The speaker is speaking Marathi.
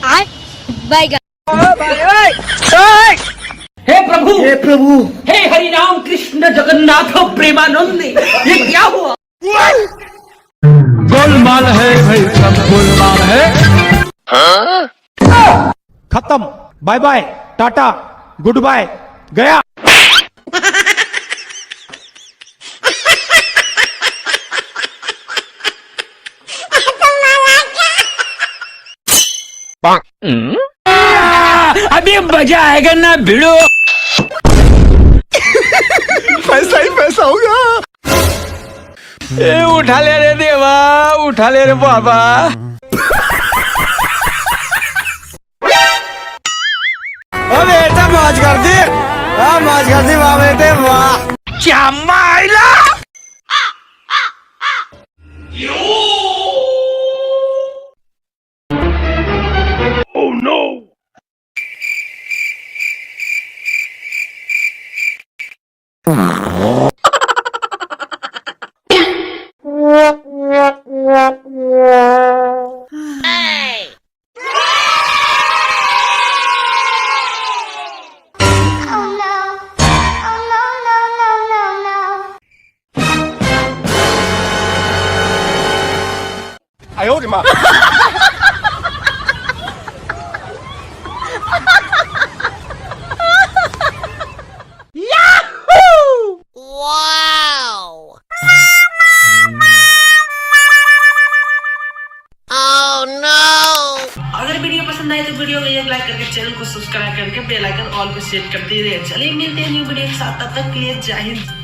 बाय। हे प्रभु हे हरि राम कृष्ण जगन्नाथ प्रेमानंद, ये क्या हुआ? गोलमाल है भाई, सब गोलमाल है। खत्म, bye bye, tata, goodbye, गया। अभी मजा आएगा ना भिड़ो। पैसा ही पैसा होगा। उठा ले रे देवा, उठा ले रे बाबा। बेटा मौज कर दी, मौज कर दी वाह बेटे वाह। क्या माइला? Oh no!哎呦我的妈अगर वीडियो पसंद आए तो वीडियो को एक लाइक करके चैनल को सब्सक्राइब करके बेल आइकन ऑल को सेट करते रहिए। चलिए मिलते हैं न्यू वीडियो के साथ, तब तक के लिए जय हिंद।